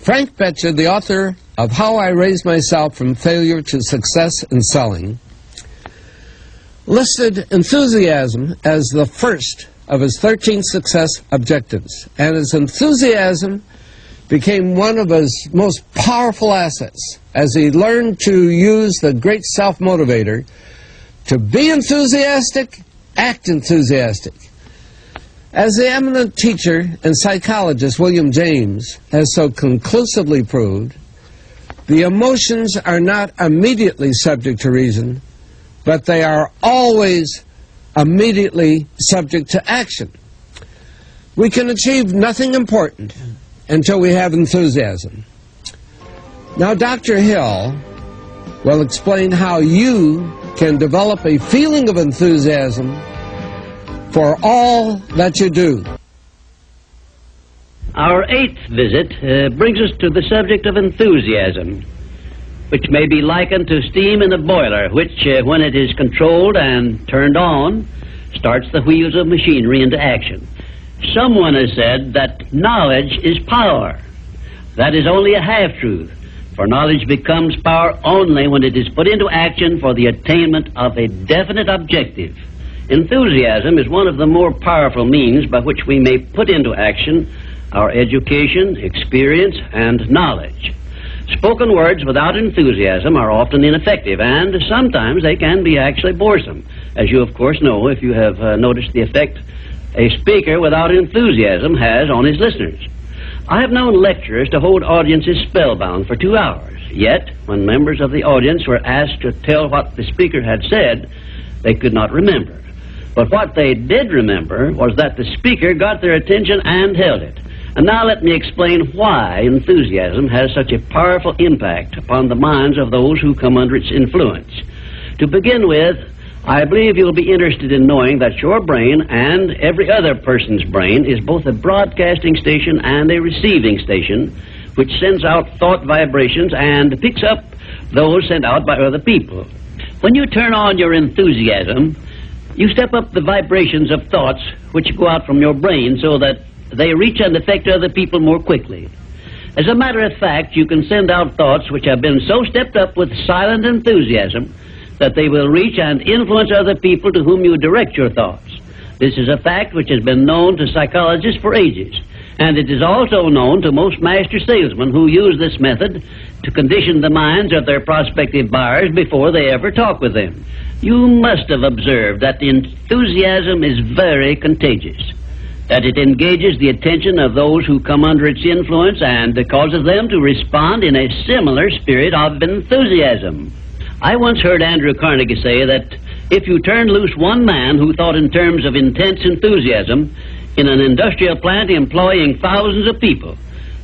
Frank Betcher, the author of How I Raised Myself from Failure to Success in Selling, listed enthusiasm as the first of his 13 success objectives, and his enthusiasm became one of his most powerful assets as he learned to use the great self-motivator to be enthusiastic, act enthusiastic. As the eminent teacher and psychologist William James has so conclusively proved, the emotions are not immediately subject to reason, but they are always immediately subject to action. We can achieve nothing important until we have enthusiasm. Now, Dr. Hill will explain how you can develop a feeling of enthusiasm for all that you do. Our 8th visit brings us to the subject of enthusiasm, which may be likened to steam in a boiler, which, when it is controlled and turned on, starts the wheels of machinery into action. Someone has said that knowledge is power. That is only a half-truth, for knowledge becomes power only when it is put into action for the attainment of a definite objective. Enthusiasm is one of the more powerful means by which we may put into action our education, experience, and knowledge. Spoken words without enthusiasm are often ineffective, and sometimes they can be actually boresome, as you of course know if you have noticed the effect a speaker without enthusiasm has on his listeners. I have known lecturers to hold audiences spellbound for 2 hours, yet when members of the audience were asked to tell what the speaker had said, they could not remember. But what they did remember was that the speaker got their attention and held it. And now let me explain why enthusiasm has such a powerful impact upon the minds of those who come under its influence. To begin with, I believe you'll be interested in knowing that your brain and every other person's brain is both a broadcasting station and a receiving station, which sends out thought vibrations and picks up those sent out by other people. When you turn on your enthusiasm, you step up the vibrations of thoughts which go out from your brain so that they reach and affect other people more quickly. As a matter of fact, you can send out thoughts which have been so stepped up with silent enthusiasm that they will reach and influence other people to whom you direct your thoughts. This is a fact which has been known to psychologists for ages, and it is also known to most master salesmen who use this method to condition the minds of their prospective buyers before they ever talk with them. You must have observed that enthusiasm is very contagious, that it engages the attention of those who come under its influence and causes them to respond in a similar spirit of enthusiasm. I once heard Andrew Carnegie say that if you turned loose one man who thought in terms of intense enthusiasm in an industrial plant employing thousands of people,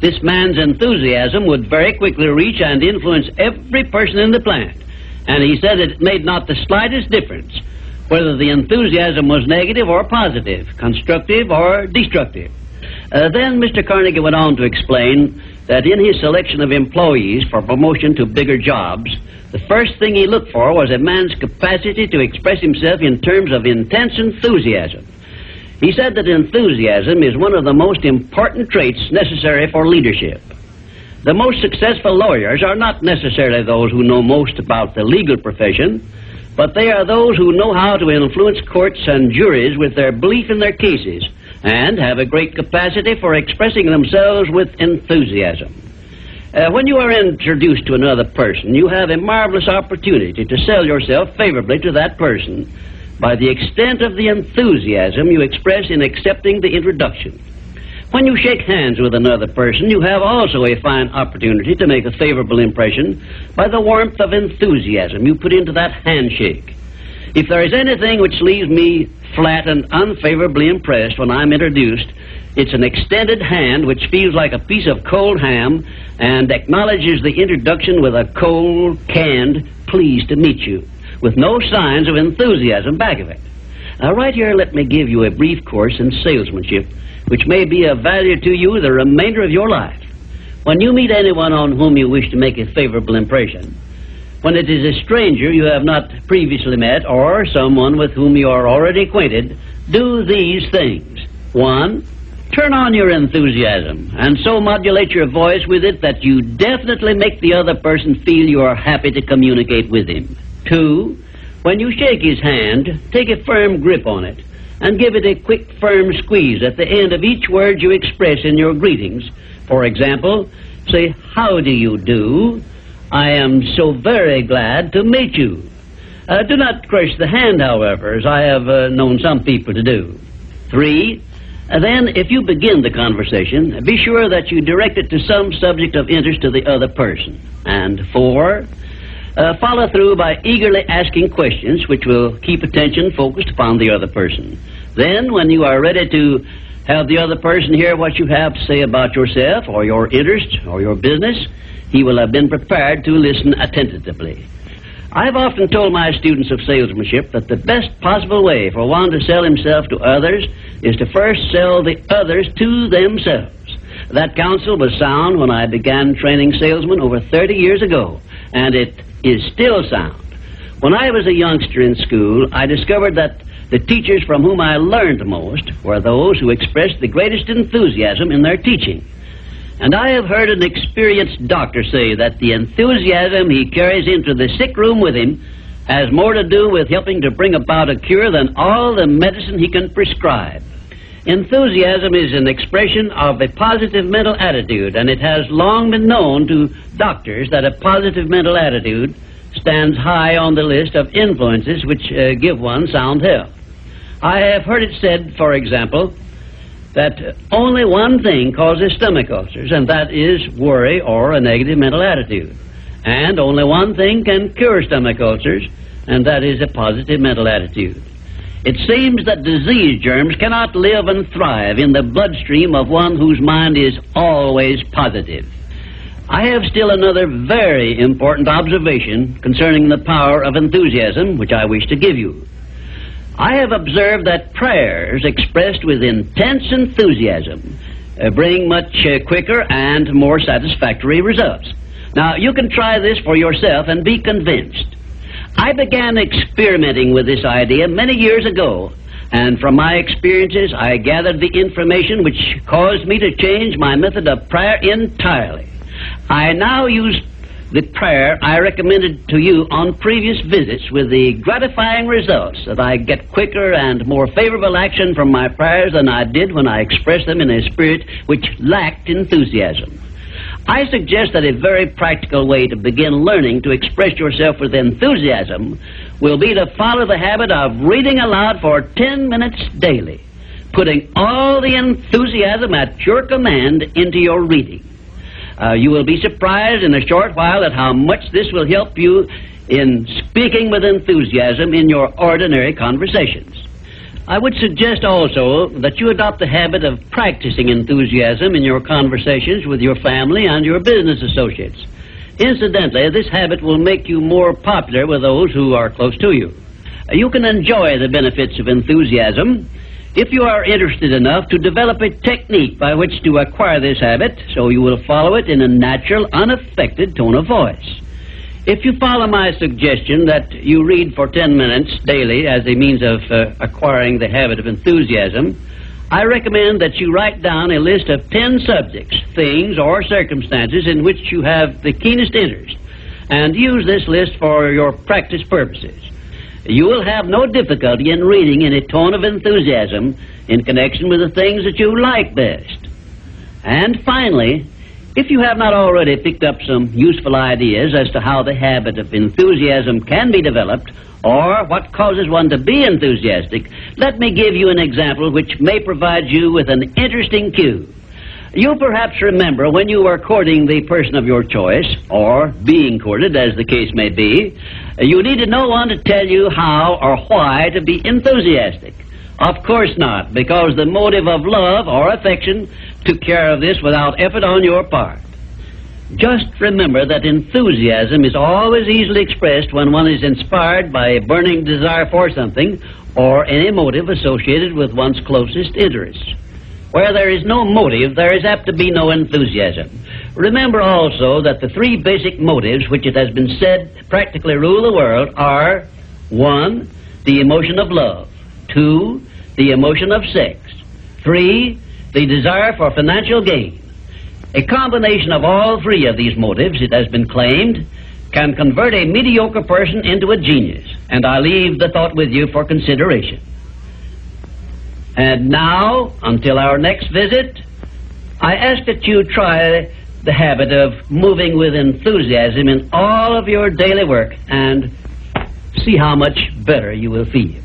this man's enthusiasm would very quickly reach and influence every person in the plant. And he said it made not the slightest difference whether the enthusiasm was negative or positive, constructive or destructive. Then Mr. Carnegie went on to explain that in his selection of employees for promotion to bigger jobs, the first thing he looked for was a man's capacity to express himself in terms of intense enthusiasm. He said that enthusiasm is one of the most important traits necessary for leadership. The most successful lawyers are not necessarily those who know most about the legal profession, but they are those who know how to influence courts and juries with their belief in their cases and have a great capacity for expressing themselves with enthusiasm. When you are introduced to another person, you have a marvelous opportunity to sell yourself favorably to that person by the extent of the enthusiasm you express in accepting the introduction. When you shake hands with another person, you have also a fine opportunity to make a favorable impression by the warmth of enthusiasm you put into that handshake. If there is anything which leaves me flat and unfavorably impressed when I'm introduced, it's an extended hand which feels like a piece of cold ham and acknowledges the introduction with a cold, canned, pleased to meet you, with no signs of enthusiasm back of it. Now, right here, let me give you a brief course in salesmanship, which may be of value to you the remainder of your life. When you meet anyone on whom you wish to make a favorable impression, when it is a stranger you have not previously met or someone with whom you are already acquainted, do these things. 1, turn on your enthusiasm and so modulate your voice with it that you definitely make the other person feel you are happy to communicate with him. 2, when you shake his hand, take a firm grip on it and give it a quick, firm squeeze at the end of each word you express in your greetings. For example, say, "How do you do? I am so very glad to meet you." Do not crush the hand, however, as I have known some people to do. 3, then, if you begin the conversation, be sure that you direct it to some subject of interest to the other person. And 4, follow through by eagerly asking questions which will keep attention focused upon the other person. Then, when you are ready to have the other person hear what you have to say about yourself or your interest or your business, he will have been prepared to listen attentively. I've often told my students of salesmanship that the best possible way for one to sell himself to others is to first sell the others to themselves. That counsel was sound when I began training salesmen over 30 years ago, and it is still sound. When I was a youngster in school, I discovered that the teachers from whom I learned the most were those who expressed the greatest enthusiasm in their teaching. And I have heard an experienced doctor say that the enthusiasm he carries into the sick room with him has more to do with helping to bring about a cure than all the medicine he can prescribe. Enthusiasm is an expression of a positive mental attitude, and it has long been known to doctors that a positive mental attitude stands high on the list of influences which give one sound health. I have heard it said, for example, that only one thing causes stomach ulcers, and that is worry or a negative mental attitude. And only one thing can cure stomach ulcers, and that is a positive mental attitude. It seems that disease germs cannot live and thrive in the bloodstream of one whose mind is always positive. I have still another very important observation concerning the power of enthusiasm, which I wish to give you. I have observed that prayers expressed with intense enthusiasm bring much quicker and more satisfactory results. Now, you can try this for yourself and be convinced. I began experimenting with this idea many years ago, and from my experiences, I gathered the information which caused me to change my method of prayer entirely. I now use the prayer I recommended to you on previous visits with the gratifying results that I get quicker and more favorable action from my prayers than I did when I expressed them in a spirit which lacked enthusiasm. I suggest that a very practical way to begin learning to express yourself with enthusiasm will be to follow the habit of reading aloud for 10 minutes daily, putting all the enthusiasm at your command into your reading. You will be surprised in a short while at how much this will help you in speaking with enthusiasm in your ordinary conversations. I would suggest also that you adopt the habit of practicing enthusiasm in your conversations with your family and your business associates. Incidentally, this habit will make you more popular with those who are close to you. You can enjoy the benefits of enthusiasm if you are interested enough to develop a technique by which to acquire this habit, so you will follow it in a natural, unaffected tone of voice. If you follow my suggestion that you read for 10 minutes daily as a means of acquiring the habit of enthusiasm, I recommend that you write down a list of 10 subjects, things, or circumstances in which you have the keenest interest, and use this list for your practice purposes. You will have no difficulty in reading in a tone of enthusiasm in connection with the things that you like best. And finally, if you have not already picked up some useful ideas as to how the habit of enthusiasm can be developed, or what causes one to be enthusiastic, let me give you an example which may provide you with an interesting cue. You perhaps remember when you were courting the person of your choice, or being courted, as the case may be, you needed no one to tell you how or why to be enthusiastic. Of course not, because the motive of love or affection took care of this without effort on your part. Just remember that enthusiasm is always easily expressed when one is inspired by a burning desire for something or any motive associated with one's closest interests. Where there is no motive, there is apt to be no enthusiasm. Remember also that the three basic motives which it has been said practically rule the world are: 1, the emotion of love; 2, the emotion of sex; 3, the desire for financial gain. A combination of all three of these motives, it has been claimed, can convert a mediocre person into a genius, and I leave the thought with you for consideration. And now, until our next visit, I ask that you try the habit of moving with enthusiasm in all of your daily work and see how much better you will feel.